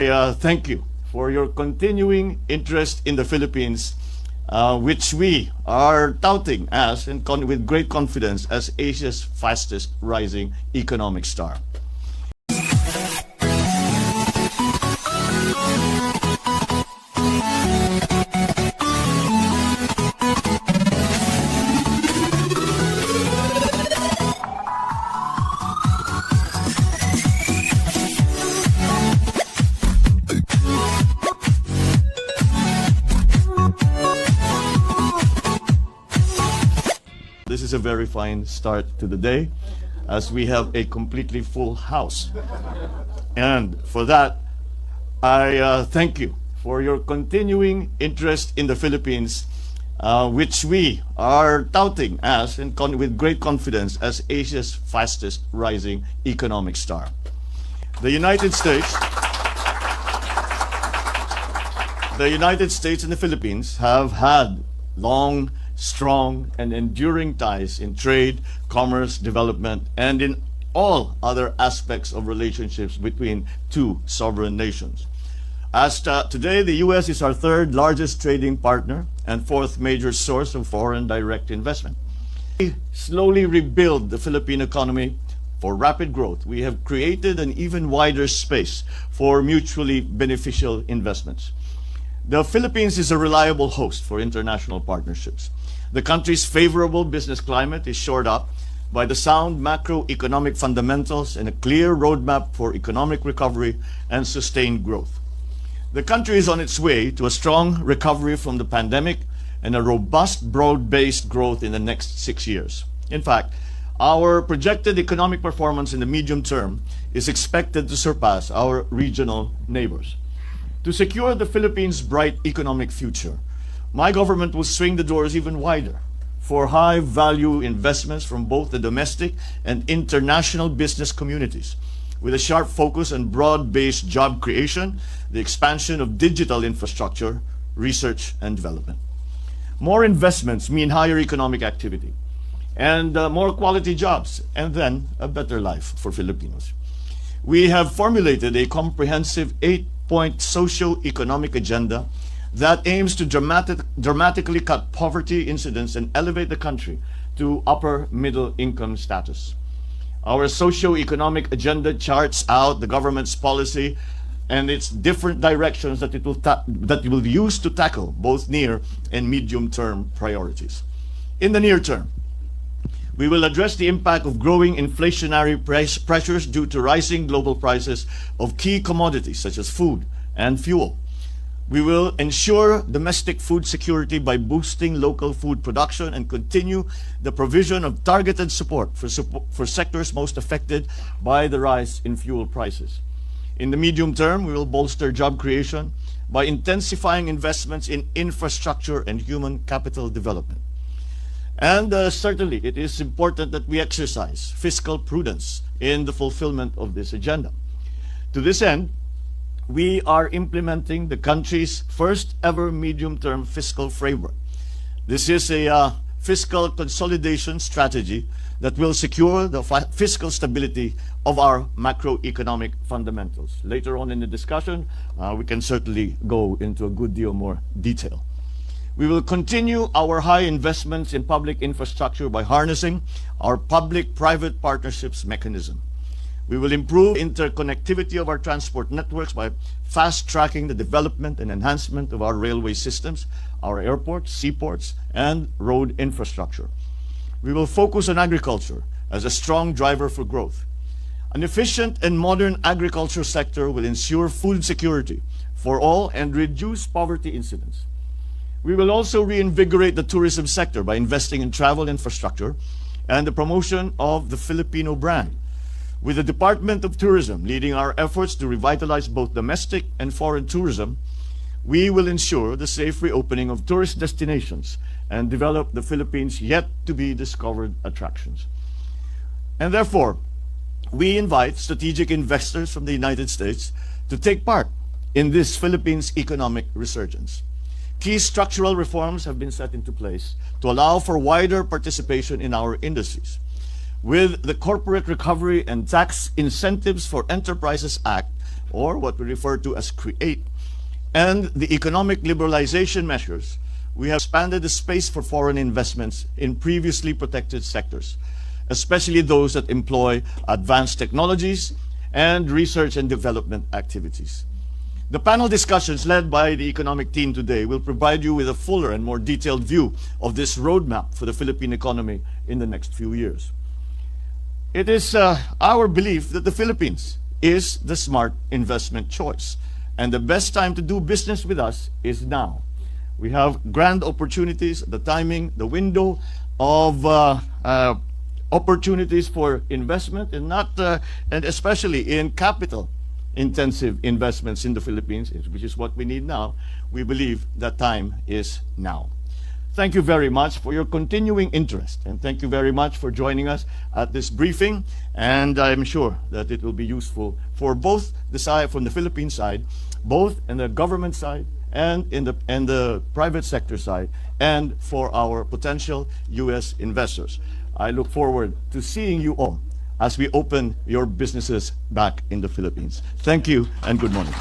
Thank you for your continuing interest in the Philippines, which we are touting as, and with great confidence, as Asia's fastest rising economic star. This is a very fine start to the day, as we have a completely full house. And for that, I thank you for your continuing interest in the Philippines, which we are touting as, and with great confidence, as Asia's fastest rising economic star. The United States and the Philippines have had long, strong, and enduring ties in trade, commerce, development, and in all other aspects of relationships between two sovereign nations. As today, the U.S. is our third largest trading partner and fourth major source of foreign direct investment. We slowly rebuild the Philippine economy for rapid growth. We have created an even wider space for mutually beneficial investments. The Philippines is a reliable host for international partnerships. The country's favorable business climate is shored up by the sound macroeconomic fundamentals and a clear roadmap for economic recovery and sustained growth. The country is on its way to a strong recovery from the pandemic and a robust, broad-based growth in the next 6 years. In fact, our projected economic performance in the medium term is expected to surpass our regional neighbors. To secure the Philippines' bright economic future, my government will swing the doors even wider for high-value investments from both the domestic and international business communities, with a sharp focus on broad-based job creation, the expansion of digital infrastructure, research, and development. More investments mean higher economic activity and more quality jobs, and then a better life for Filipinos. We have formulated a comprehensive 8-point socio-economic agenda that aims to dramatically cut poverty incidence and elevate the country to upper middle income status. Our socio-economic agenda charts out the government's policy and its different directions that it will use to tackle both near and medium-term priorities. In the near term, we will address the impact of growing inflationary pressures due to rising global prices of key commodities such as food and fuel. We will ensure domestic food security by boosting local food production and continue the provision of targeted support for sectors most affected by the rise in fuel prices. In the medium term, we will bolster job creation by intensifying investments in infrastructure and human capital development. And certainly, it is important that we exercise fiscal prudence in the fulfillment of this agenda. To this end, we are implementing the country's first ever medium-term fiscal framework. This is a fiscal consolidation strategy that will secure the fiscal stability of our macroeconomic fundamentals. Later on in the discussion, we can certainly go into a good deal more detail. We will continue our high investments in public infrastructure by harnessing our public-private partnerships mechanism. We will improve interconnectivity of our transport networks by fast-tracking the development and enhancement of our railway systems, our airports, seaports, and road infrastructure. We will focus on agriculture as a strong driver for growth. An efficient and modern agriculture sector will ensure food security for all and reduce poverty incidence. We will also reinvigorate the tourism sector by investing in travel infrastructure and the promotion of the Filipino brand, with the Department of Tourism leading our efforts to revitalize both domestic and foreign tourism. We will ensure the safe reopening of tourist destinations and develop the Philippines' yet-to-be-discovered attractions. And therefore, we invite strategic investors from the United States to take part in this Philippines' economic resurgence. Key structural reforms have been set into place to allow for wider participation in our industries. With the Corporate Recovery and Tax Incentives for Enterprises Act or what we refer to as CREATE, and the economic liberalization measures, we have expanded the space for foreign investments in previously protected sectors, especially those that employ advanced technologies and research and development activities. The panel discussions led by the economic team today will provide you with a fuller and more detailed view of this roadmap for the Philippine economy in the next few years. It is our belief that the Philippines is the smart investment choice, and the best time to do business with us is now. We have grand opportunities, the timing, the window of opportunities for investment, and especially in capital intensive investments in the Philippines, which is what we need now. We believe that time is now. Thank you very much for your continuing interest, and thank you very much for joining us at this briefing, and I'm sure that it will be useful for both the side, from the Philippine side, both in the government side and in the private sector side, and for our potential U.S. investors. I look forward to seeing you all as we open your businesses back in the Philippines. Thank you and good morning.